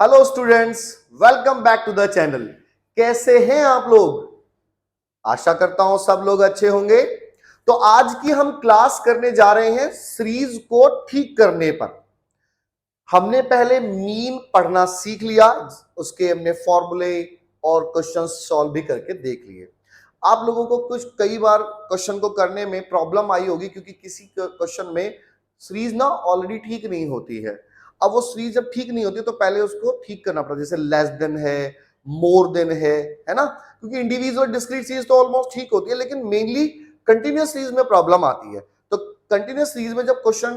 Hello students, welcome back to the channel. कैसे हैं आप लोग? आशा करता हूं सब लोग अच्छे होंगे। तो आज की हम क्लास करने जा रहे हैं सीरीज को ठीक करने पर। हमने पहले मीन पढ़ना सीख लिया, उसके हमने फॉर्मूले और क्वेश्चन सॉल्व भी करके देख लिए। आप लोगों को कुछ कई बार क्वेश्चन को करने में प्रॉब्लम आई होगी क्योंकि किसी क्वेश्चन में सीरीज ना ऑलरेडी ठीक नहीं होती है। अब वो सीरीज जब ठीक नहीं होती तो पहले उसको ठीक करना पड़ता है, जैसे लेस देन है, मोर देन है ना। क्योंकि इंडिविजुअल डिस्क्रीट सीरीज तो ऑलमोस्ट ठीक होती है, लेकिन मेनली कंटिन्यूअस सीरीज में प्रॉब्लम आती है। तो कंटिन्यूअस सीरीज में जब क्वेश्चन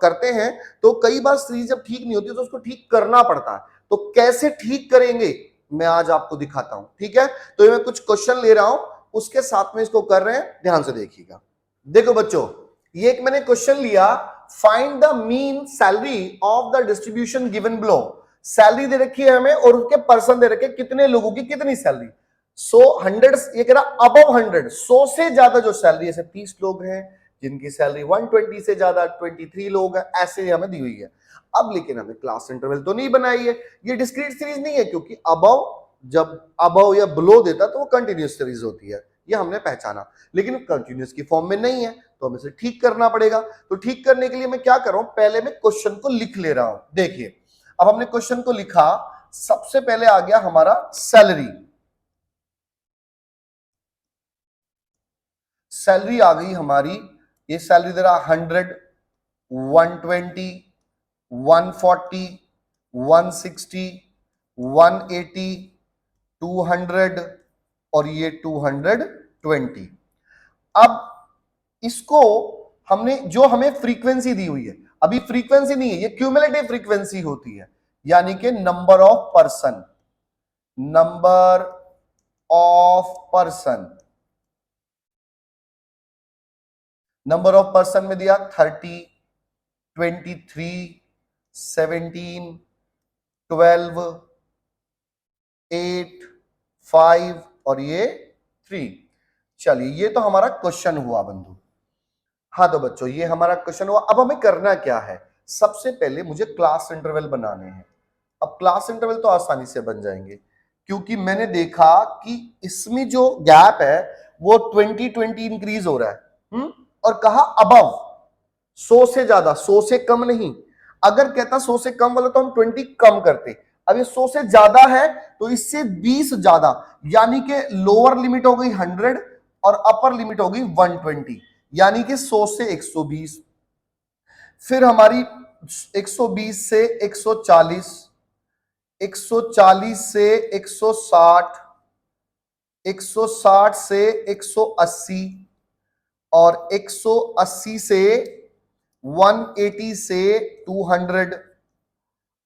करते हैं तो कई बार सीरीज जब ठीक नहीं होती तो उसको ठीक करना पड़ता है। तो कैसे ठीक करेंगे मैं आज आपको दिखाता हूं, ठीक है। तो मैं कुछ क्वेश्चन ले रहा हूं, उसके साथ में इसको कर रहे हैं, ध्यान से देखिएगा। देखो बच्चों, ये एक मैंने क्वेश्चन लिया, find the mean salary of the distribution given below. Salary दे रखी है हमें और उसके पर्सन दे रखे कितने लोगों की कितनी सैलरी। 100 ये कह रहा अबव 100, 100 से ज्यादा जो सैलरी, ऐसे 30 लोग हैं जिनकी सैलरी 120 से ज्यादा, 23 लोग हैं, ऐसे हमें दी हुई है। अब लेकिन हमें क्लास इंटरवल तो नहीं बनाई है, ये डिस्क्रीट सीरीज नहीं है, क्योंकि अबव जब अबव या बिलो देता तो वो कंटिन्यूअस सीरीज होती है, ये हमने पहचाना। लेकिन कंटिन्यूअस की फॉर्म में नहीं है तो हमें इसे ठीक करना पड़ेगा। तो ठीक करने के लिए मैं क्या कर रहा हूं, पहले मैं क्वेश्चन को लिख ले रहा हूं। देखिए, अब हमने क्वेश्चन को लिखा, सबसे पहले आ गया हमारा सैलरी। सैलरी आ गई हमारी, ये सैलरी दे रहा 100, 120, 140, 160, 180, 200 और ये 220। अब इसको हमने, जो हमें फ्रीक्वेंसी दी हुई है, अभी फ्रीक्वेंसी नहीं है, ये क्यूमुलेटिव फ्रीक्वेंसी होती है, यानी कि number of person, number of person, number of person में दिया 30, 23, 17, 12, 8, 5 और ये 3। चलिए, ये तो हमारा क्वेश्चन हुआ बंधु। हाँ तो बच्चों, ये हमारा क्वेश्चन हुआ। अब हमें करना क्या है, सबसे पहले मुझे क्लास इंटरवल बनाने हैं। अब क्लास इंटरवल तो आसानी से बन जाएंगे, क्योंकि मैंने देखा कि इसमें जो गैप है वो 20 इंक्रीज हो रहा है। और कहा अबव 100 से ज्यादा, 100 से कम नहीं। अगर कहता 100 से कम वाला तो हम 20 कम करते। अब ये 100 से ज्यादा है तो इससे 20 ज्यादा, यानी कि लोअर लिमिट हो गई 100 और अपर लिमिट हो गई 120, यानी कि 100 से 120। फिर हमारी 120 से 140, 140 से 160, 160 से 180 और 180 से 180 से 200।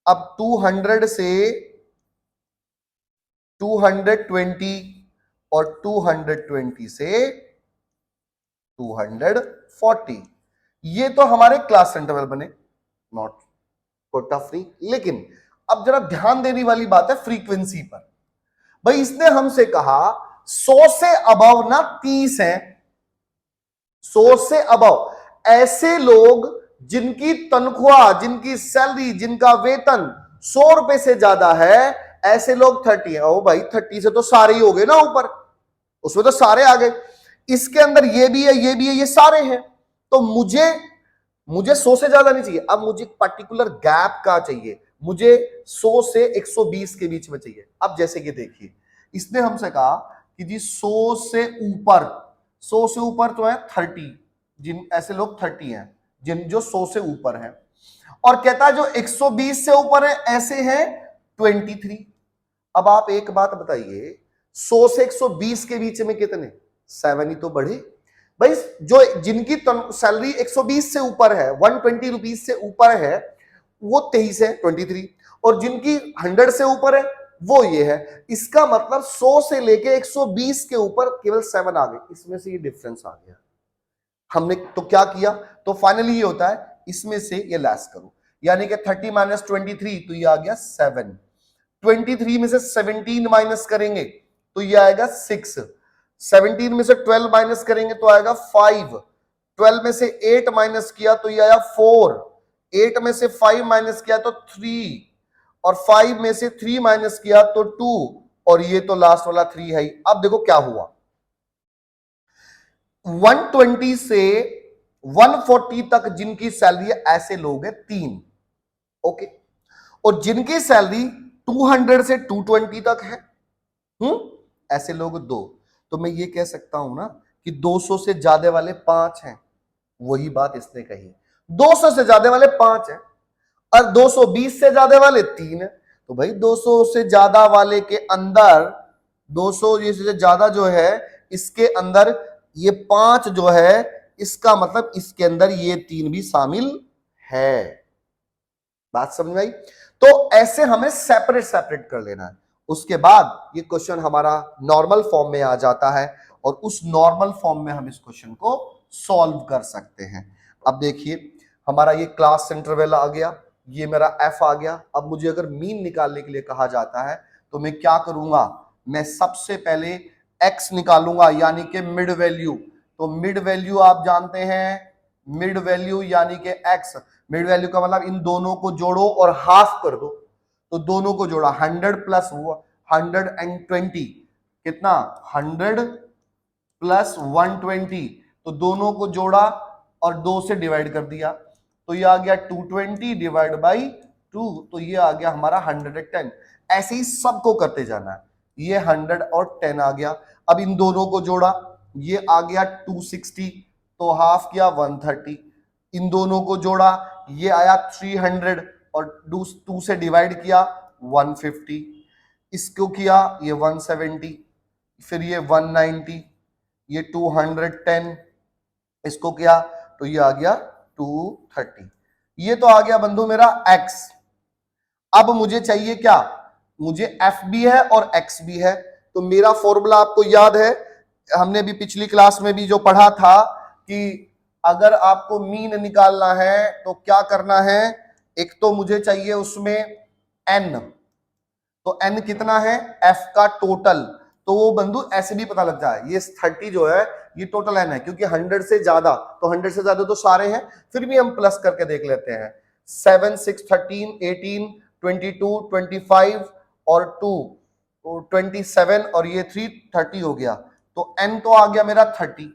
अब 200 से 220 और 220 से 240। ये तो हमारे क्लास इंटरवल बने, नॉट कोई टफ नहीं। लेकिन अब जरा ध्यान देने वाली बात है फ्रीक्वेंसी पर। भाई इसने हमसे कहा 100 से अबव ना 30 है, 100 से अबव ऐसे लोग जिनकी तनख्वाह, जिनकी सैलरी, जिनका वेतन 100 रुपए से ज्यादा है, ऐसे लोग 30 है। ओ भाई 30 से तो सारे ही हो गए ना ऊपर, उसमें तो सारे आ गए। इसके अंदर ये भी है, ये भी है, ये सारे हैं। तो मुझे 100 से ज्यादा नहीं चाहिए, अब मुझे पर्टिकुलर गैप का चाहिए, मुझे 100 से 120 के बीच में चाहिए। अब जैसे कि देखिए, इसने हमसे कहा कि जी 100 से ऊपर, 100 से ऊपर तो है 30, जिन ऐसे लोग 30 हैं जिन जो 100 से ऊपर है। और कहता है जो 120 से ऊपर है ऐसे हैं 23। अब आप एक बात बताइए, 100 से 120 के बीच में कितने, 7 ही तो बढ़े भाई। जो जिनकी सैलरी 120 से ऊपर है, 120 रुपीज से ऊपर है, वो 23 है, 23। और जिनकी 100 से ऊपर है वो ये है। इसका मतलब 100 से लेके 120 के ऊपर केवल 7 आ गए, इसमें से ये डिफरेंस आ गया। हमने तो क्या किया, तो फाइनली ये होता है इसमें से ये लेस करो, यानी कि 30 माइनस 23 तो ये आ गया 7। 23 में से 17 माइनस करेंगे तो ये आएगा 6। 17 में से 12 माइनस करेंगे तो आएगा 5। 12 में से 8 माइनस किया तो ये आया 4। 8 में से 5 माइनस किया तो 3। और 5 में से 3 माइनस किया तो 2, और ये तो लास्ट वाला 3 है ही। अब देखो क्या हुआ, 120 से 140 तक जिनकी सैलरी है ऐसे लोग हैं 3, ओके, और जिनकी सैलरी 200 से 220 तक है, ऐसे लोग 2। तो मैं ये कह सकता हूं ना कि 200 से ज्यादा वाले 5 हैं, वही बात इसने कही, 200 से ज्यादा वाले 5 हैं और 220 से ज्यादा वाले 3 है। तो भाई 200 से ज्यादा वाले के अंदर 200 से ज्यादा जो है इसके अंदर ये 5 जो है, इसका मतलब इसके अंदर ये 3 भी शामिल है। बात समझ में आई? तो ऐसे हमें सेपरेट सेपरेट कर लेना है। उसके बाद ये क्वेश्चन हमारा नॉर्मल फॉर्म में आ जाता है और उस नॉर्मल फॉर्म में हम इस क्वेश्चन को सॉल्व कर सकते हैं। अब देखिए हमारा ये क्लास इंटरवल आ गया, ये मेरा एफ आ गया। अब मुझे अगर मीन निकालने के लिए कहा जाता है तो मैं क्या करूंगा, मैं सबसे पहले एक्स निकालूंगा यानी कि मिड वैल्यू। तो मिड वैल्यू आप जानते हैं, मिड वैल्यू यानी कि एक्स, मिड वैल्यू का मतलब इन दोनों को जोड़ो और हाफ कर दो। तो दोनों को जोड़ा 100 प्लस 120 कितना, 100 प्लस 120, तो दोनों को जोड़ा और 2 से डिवाइड कर दिया, तो ये आ गया 220 डिवाइड बाई 2, तो ये आ गया हमारा 110। ऐसे ही सबको करते जाना है, ये 100 और 10 आ गया। अब इन दोनों को जोड़ा, ये आ गया 260, तो हाफ किया 130, इन दोनों को जोड़ा, ये आया 300 और 2 से डिवाइड किया 150, इसको किया ये 170, फिर ये 190, ये 210, इसको किया तो ये आ गया 230। ये तो आ गया बंधु मेरा x। अब मुझे चाहिए क्या, मुझे f भी है और x भी है। तो मेरा फॉर्मूला आपको याद है, हमने भी पिछली क्लास में भी जो पढ़ा था कि अगर आपको मीन निकालना है तो क्या करना है, एक तो मुझे चाहिए उसमें n, तो n कितना है, f का टोटल, तो वो बंधु ऐसे भी पता लगता है। ये 30 जो है ये टोटल n है, क्योंकि 100 से ज्यादा, तो 100 से ज्यादा तो सारे हैं, फिर भी हम प्लस करके देख लेते हैं। 7 6 13 18 22 25 और 2 तो 27 और ये 3 30 हो गया, तो n तो आ गया मेरा 30।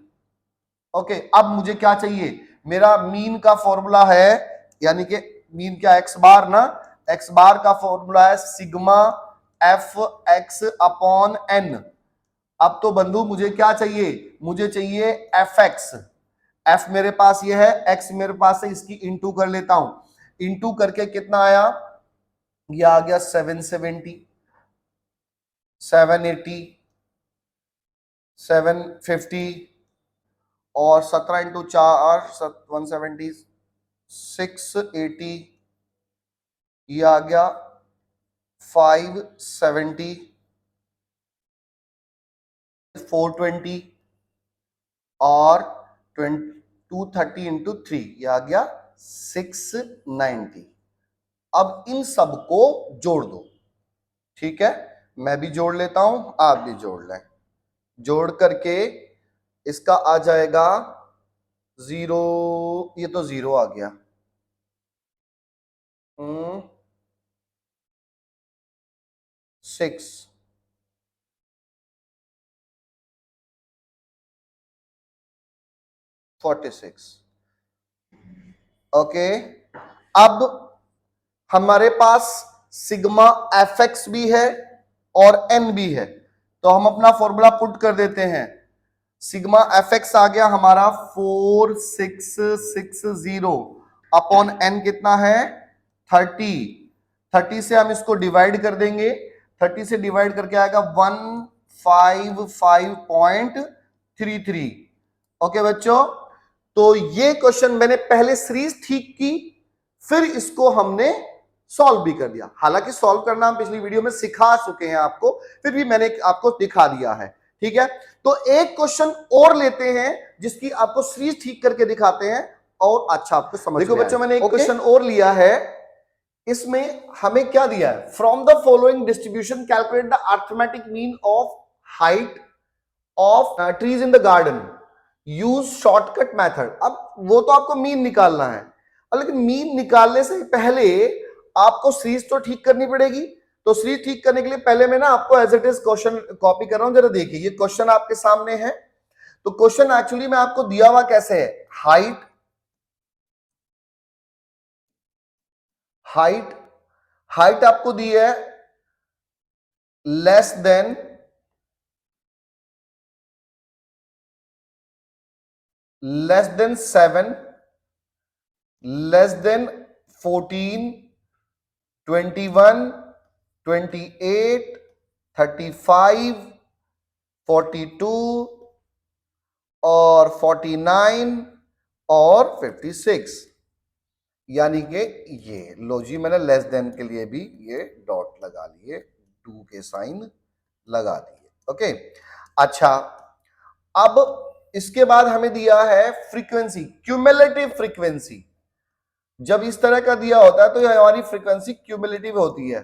ओके, अब मुझे क्या चाहिए, मेरा मीन का फॉर्मूला है, यानी कि मीन क्या, एक्स बार ना, एक्स बार का फॉर्मूला है sigma F X upon N. अब तो बंधु मुझे क्या चाहिए, मुझे चाहिए एफ एक्स, एफ मेरे पास ये है, एक्स मेरे पास है, इसकी इंटू कर लेता हूं, इंटू करके कितना आया, ये आ गया 770, 780, 750 और 17 इंटू 4 170, 680, ये आ गया 570, 420 और 230 इंटू 3, ये आ गया 690। अब इन सबको जोड़ दो, ठीक है, मैं भी जोड़ लेता हूं, आप भी जोड़ लें, जोड़ करके इसका आ जाएगा 0, ये तो 0 आ गया, 6 46। ओके, अब हमारे पास सिग्मा एफ एक्स भी है और एन भी है, तो हम अपना फॉर्मूला पुट कर देते हैं। सिग्मा एफ एक्स आ गया हमारा 4660 अपॉन एन कितना है 30, 30 से हम इसको डिवाइड कर देंगे, 30 से डिवाइड करके आएगा 155.33। ओके बच्चों, तो ये क्वेश्चन मैंने पहले सीरीज ठीक की, फिर इसको हमने सॉल्व भी कर दिया। हालांकि सॉल्व करना हम पिछली वीडियो में सिखा चुके हैं आपको, फिर भी मैंने आपको दिखा दिया है, ठीक है। तो एक क्वेश्चन और लेते हैं जिसकी आपको सीरीज ठीक करके दिखाते हैं और अच्छा आपको समझ। देखो बच्चों, मैंने एक क्वेश्चन और लिया है, इसमें हमें क्या दिया है, from the following distribution calculate the arithmetic mean of height of trees in the garden, use shortcut method. अब वो तो आपको मीन निकालना है, लेकिन मीन निकालने से पहले आपको सीरीज तो ठीक करनी पड़ेगी। तो सीरीज ठीक करने के लिए पहले मैं ना आपको as it is question copy कर रहा हूं, जरा देखिए ये क्वेश्चन आपके सामने है। तो क्वेश्चन एक्चुअली में आपको दिया हुआ कैसे है, हाइट हाइट हाइट आपको दी है लेस देन 7, लेस देन 14, 21, 28, 35, 42 और 49 और 56, यानी कि ये लो जी, मैंने लेस देन के लिए भी ये डॉट लगा लिए, 2 के साइन लगा दिए। ओके, अच्छा अब इसके बाद हमें दिया है फ्रीक्वेंसी, क्यूमुलेटिव फ्रीक्वेंसी। जब इस तरह का दिया होता है तो ये हमारी फ्रीक्वेंसी क्यूमुलेटिव होती है।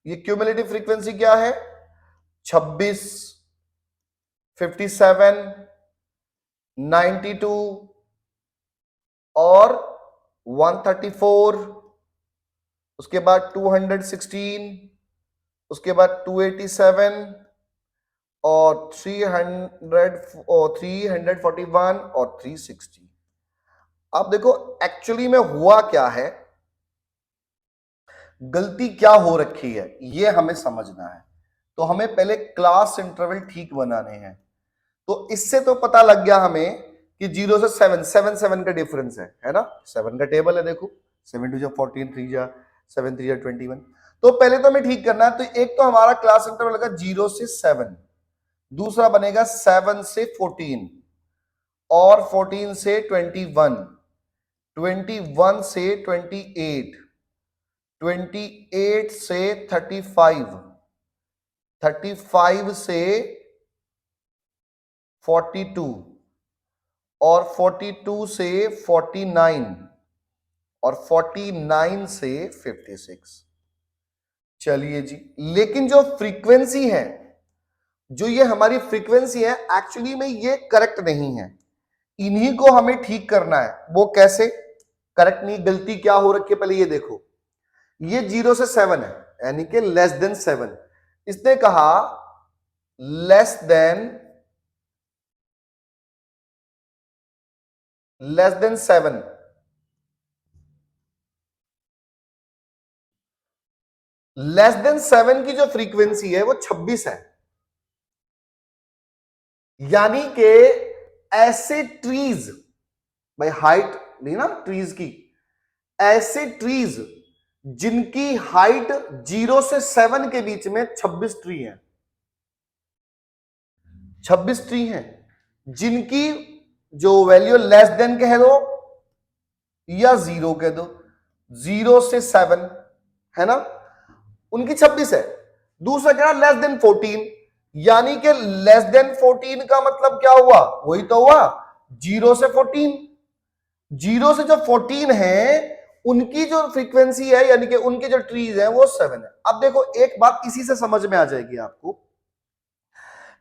ये क्यूमुलेटिव फ्रीक्वेंसी क्या है, 26, 57, 92 और 134, उसके बाद 216, उसके बाद 287 और 300 और 341 और 360। अब देखो एक्चुअली में हुआ क्या है, गलती क्या हो रखी है, ये हमें समझना है। तो हमें पहले क्लास इंटरवल ठीक बनाने हैं। तो इससे तो पता लग गया हमें कि 0 से 7, 7 का डिफरेंस है ना। 7 का टेबल है, देखो 7 2 14, 3 जा 7 3 21। तो पहले तो हमें ठीक करना है। तो एक तो हमारा क्लास इंटरवल लगा 0 से 7, दूसरा बनेगा 7 से 14 और 14 से 21, 21 से 28, 28 से 35, 35 से 42 और 42 से 49 और 49 से 56। चलिए जी, लेकिन जो फ्रीक्वेंसी है, जो ये हमारी फ्रीक्वेंसी है, एक्चुअली में ये करेक्ट नहीं है। इन्हीं को हमें ठीक करना है। वो कैसे करेक्ट नहीं, गलती क्या हो रखी है, पहले ये देखो। ये 0 से 7 है, यानी कि लेस देन 7। इसने कहा लेस देन 7। लेस देन 7 की जो फ्रीक्वेंसी है वो 26 है। यानी कि ऐसे ट्रीज, भाई हाइट नहीं ना ट्रीज की, ऐसे ट्रीज जिनकी हाइट 0 से 7 के बीच में 26 ट्री है, 26 ट्री हैं, जिनकी जो वैल्यू लेस देन कह दो या 0 कह दो, 0 से 7 है ना, उनकी 26 है। दूसरा क्या, लेस देन 14, यानी कि लेस देन 14 का मतलब क्या हुआ, वही तो हुआ 0 से 14। 0 से जो 14 है उनकी जो फ्रीक्वेंसी है, यानी कि उनके जो ट्रीज है वो 7 है। अब देखो एक बात इसी से समझ में आ जाएगी आपको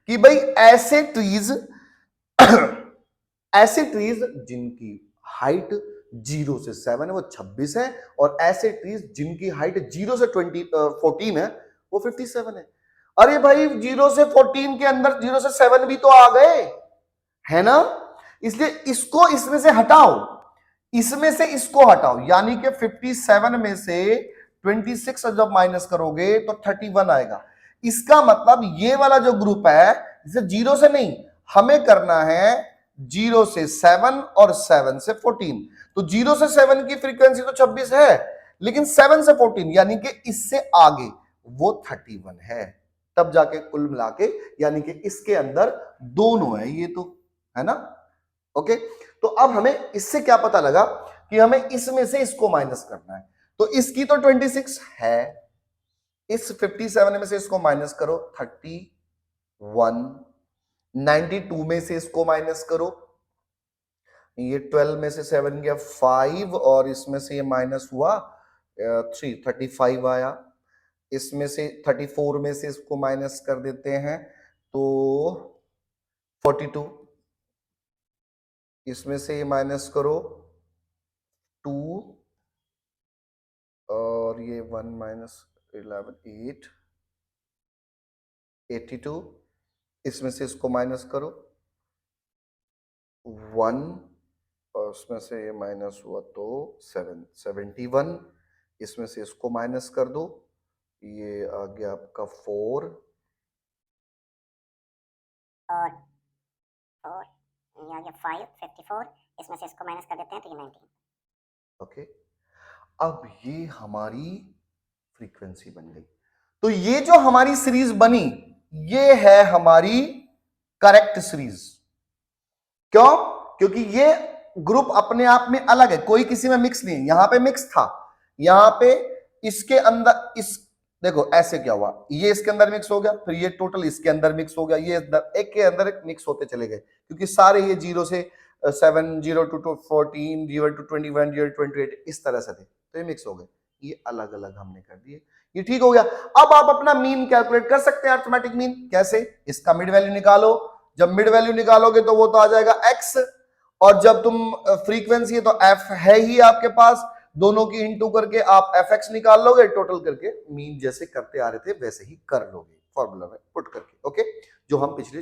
कि भाई ऐसे ट्रीज ऐसे ट्रीज जिनकी हाइट 0 से 7 है वो 26 है, और ऐसे ट्रीज जिनकी हाइट 0 से 14 है वो 57 है। अरे भाई 0 से 14 के अंदर 0 से 7 भी तो आ गए, है ना। इसलिए इसको इसमें से हटाओ, इसमें से इसको हटाओ, यानी कि 57 में से 26 जब माइनस करोगे तो 31 आएगा। इसका मतलब ये वाला जो ग्रुप है, इसे 0 से नहीं, हमें करना है 0 से 7 और 7 से 14। तो 0 से 7 की फ्रीक्वेंसी तो 26 है, लेकिन 7 से 14 यानी कि इससे आगे वो 31 है। तब जाके कुल मिला के, यानी कि इसके अंदर दोनों है ये, तो है ना। ओके, तो अब हमें इससे क्या पता लगा कि हमें इसमें से इसको माइनस करना है। तो इसकी तो 26 है, इस 57 में से इसको माइनस करो 31, 92 में से इसको माइनस करो, ये 12 में से 7 गया 5 और इसमें से ये माइनस हुआ 3, 35 आया। इसमें से 34 में से इसको माइनस कर देते हैं तो 42, इसमें से ये माइनस करो 2, और ये 1 माइनस 11 8 82, इसमें से इसको माइनस करो 1 और उसमें से ये माइनस हुआ तो 71, इसमें से इसको माइनस कर दो, ये आ गया आपका 4 और 4, ये आ गया 5 54, इसमें से इसको माइनस कर देते हैं तो ये 19। ओके। अब ये हमारी फ्रीक्वेंसी बन गई। तो ये जो हमारी सीरीज बनी, ये है हमारी करेक्ट सीरीज। क्यों? क्योंकि ये ग्रुप अपने आप में अलग है, कोई किसी में मिक्स नहीं है। यहां पे मिक्स था, यहां पे इसके अंदर इस देखो ऐसे क्या हुआ, ये इसके अंदर मिक्स हो गया, फिर ये टोटल इसके अंदर मिक्स हो गया, ये एक के अंदर एक मिक्स होते चले गए, क्योंकि सारे ये 0 से 7, 0 to 14, 0 to 21, 0 to 28 इस तरह से थे, तो ये मिक्स हो गए। ये अलग अलग हमने कर दिए, ये ठीक हो गया। अब आप अपना मीन कैलकुलेट कर सकते हैं, अरिथमेटिक मीन। कैसे? इसका मिड वैल्यू निकालो, जब मिड वैल्यू निकालोगे तो वो तो आ जाएगा x, और जब तुम फ्रीक्वेंसी है तो f है ही आपके पास, दोनों की इंटू करके आप fx निकाल लोगे, टोटल करके मीन जैसे करते आ रहे थे वैसे ही कर लोगे फॉर्मूला में पुट करके। ओके, जो हम पिछले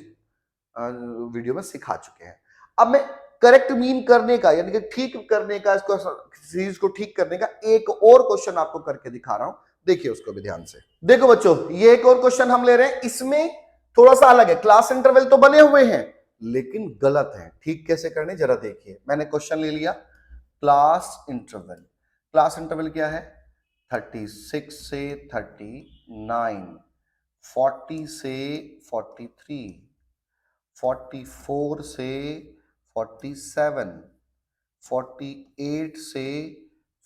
वीडियो में सिखा चुके हैं। अब मैं करेक्ट मीन करने का, यानी कि ठीक करने का, इसको सीरीज को ठीक करने का एक और क्वेश्चन आपको करके दिखा रहा हूं, देखिए उसको भी ध्यान से। देखो बच्चों, ये एक और क्वेश्चन हम ले रहे हैं, इसमें थोड़ा सा अलग है। क्लास इंटरवल तो बने हुए हैं लेकिन गलत है। ठीक कैसे करने जरा देखिए। मैंने क्वेश्चन ले लिया क्लास इंटरवल। क्लास इंटरवल क्या है? 36 से 39, 40 से 43, 44 से 47, 48 से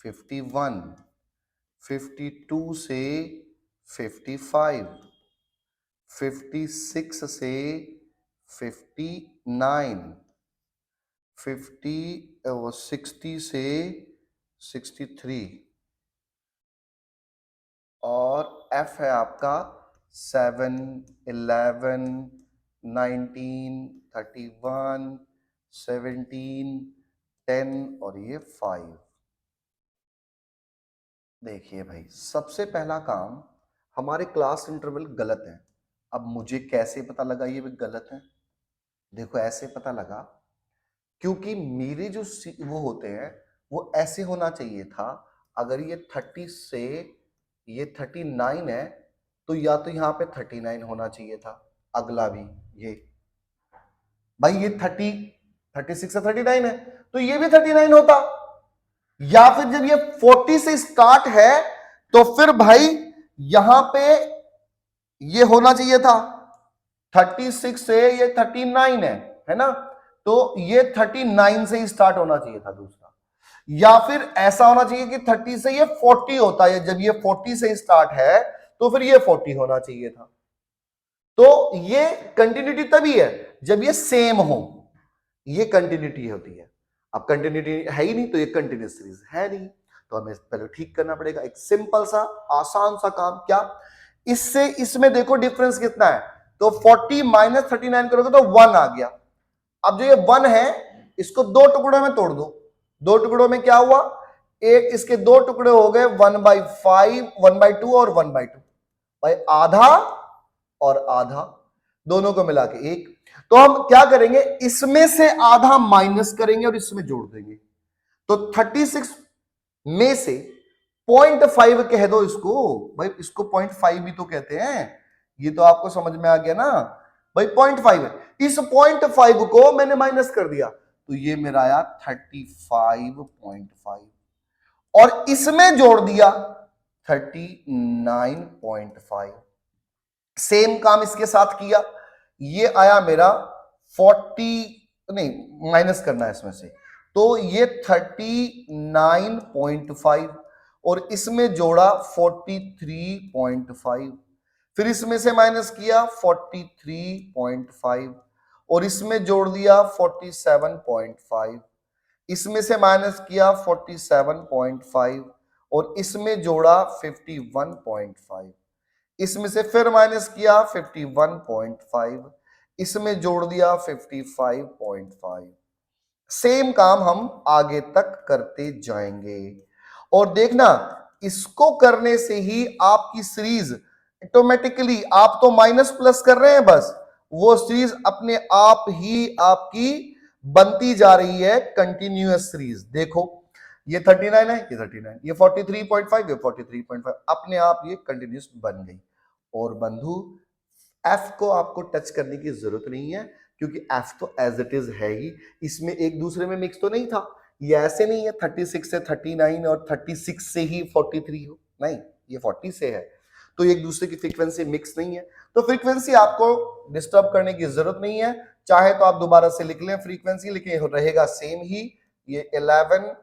51, 52 से 55, 56 से 59, 60 से 63, और F है आपका 7, 11, 19, 31, 17, 10 और ये 5। देखिए भाई, सबसे पहला काम, हमारे क्लास इंटरवल गलत है। अब मुझे कैसे पता लगा ये भी गलत है? देखो ऐसे पता लगा, क्योंकि मेरे जो वो होते हैं वो ऐसे होना चाहिए था। अगर ये 30 से ये 39 है तो या तो यहाँ पे 39 होना चाहिए था, अगला भी ये भाई ये 36 से 39 है तो ये भी 39 होता, या फिर जब ये 40 से स्टार्ट है तो फिर भाई यहां पे ये होना चाहिए था 36 से ये 39 है ना, तो ये 39 से ही स्टार्ट होना चाहिए था दूसरा, या फिर ऐसा होना चाहिए कि 30 से ये 40 होता है, जब ये 40 से स्टार्ट है तो फिर ये 40 होना चाहिए था। तो ये कंटिन्यूटी तभी है जब ये सेम हो, ये कंटिन्यूटी होती है। अब कंटिन्यूटी है ही नहीं तो ये कंटिन्यूस सीरीज है नहीं, तो हमें पहले ठीक करना पड़ेगा। एक सिंपल सा आसान सा काम, क्या? इससे इसमें देखो डिफरेंस कितना है, तो 40 माइनस 39 करोगे तो 1 आ गया। अब जो ये 1 है इसको दो टुकड़ों में तोड़ दो, दो टुकड़ों में क्या हुआ, एक इसके दो टुकड़े हो गए 1/5, 1/2 और 1/2, भाई आधा और आधा, दोनों को मिला के एक। तो हम क्या करेंगे, इसमें से आधा माइनस करेंगे और इसमें जोड़ देंगे, तो 36 में से 0.5 कह दो इसको, भाई इसको 0.5 भी तो कहते हैं, ये तो आपको समझ में आ गया ना भाई, 0.5 है। इस 0.5 को मैंने माइनस कर दिया तो ये मेरा आया 35.5, और इसमें जोड़ दिया 39.5। सेम काम इसके साथ किया, ये आया मेरा 40, नहीं माइनस करना है इसमें से, तो ये 39.5 और इसमें जोड़ा 43.5, फिर इसमें से माइनस किया 43.5 और इसमें जोड़ दिया 47.5, इसमें से माइनस किया 47.5 और इसमें जोड़ा 51.5, इसमें से फिर माइनस किया 51.5, इसमें जोड़ दिया 55.5। सेम काम हम आगे तक करते जाएंगे और देखना इसको करने से ही आपकी सीरीज ऑटोमेटिकली, आप तो माइनस प्लस कर रहे हैं बस, वो सीरीज अपने आप ही आपकी बनती जा रही है कंटिन्यूअस सीरीज। देखो ये 39 है, ये 39, ये 43.5, ये 43.5, अपने आप ये कंटिन्यूअस बन गई। और बंधु एफ को आपको टच करने की जरूरत नहीं है, क्योंकि एफ तो एज इट इज है ही, इसमें एक दूसरे में मिक्स तो नहीं था। ये ऐसे नहीं है 36 से 39 और 36 से ही 43 हो, नहीं, ये 40 से है, तो एक दूसरे की फ्रीक्वेंसी मिक्स नहीं है। तो फ्रीक्वेंसी आपको डिस्टर्ब करने की जरूरत नहीं है, चाहे तो आप दोबारा से लिख लें फ्रीक्वेंसी, लेकिन रहेगा सेम ही। ये 11,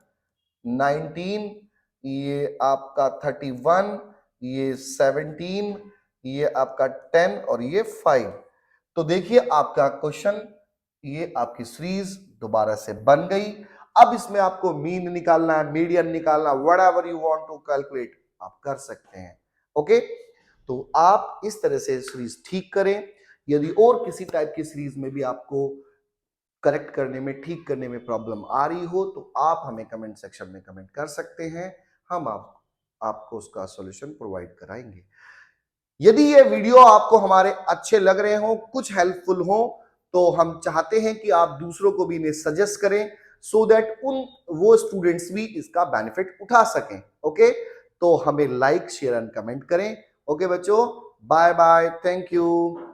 19, ये आपका 31, ये 17, ये आपका 10 और ये 5। तो देखिए आपका क्वेश्चन, ये आपकी सीरीज दोबारा से बन गई। अब इसमें आपको मीन निकालना है, मीडियन निकालना, whatever you want to calculate आप कर सकते हैं। ओके, तो आप इस तरह से सीरीज ठीक करें। यदि और किसी टाइप की सीरीज में भी आपको करेक्ट करने में, ठीक करने में प्रॉब्लम आ रही हो, तो आप हमें कमेंट सेक्शन में कमेंट कर सकते हैं, हम आपको उसका सॉल्यूशन प्रोवाइड कराएंगे। यदि ये वीडियो आपको हमारे अच्छे लग रहे हो, कुछ हेल्पफुल हो, तो हम चाहते हैं कि आप दूसरों को भी इन्हें सजेस्ट करें, सो दैट वो स्टूडेंट्स भी इसका बेनिफिट उठा सकें। ओके, तो हमें लाइक, शेयर एंड कमेंट करें। ओके बच्चों, बाय बाय, थैंक यू।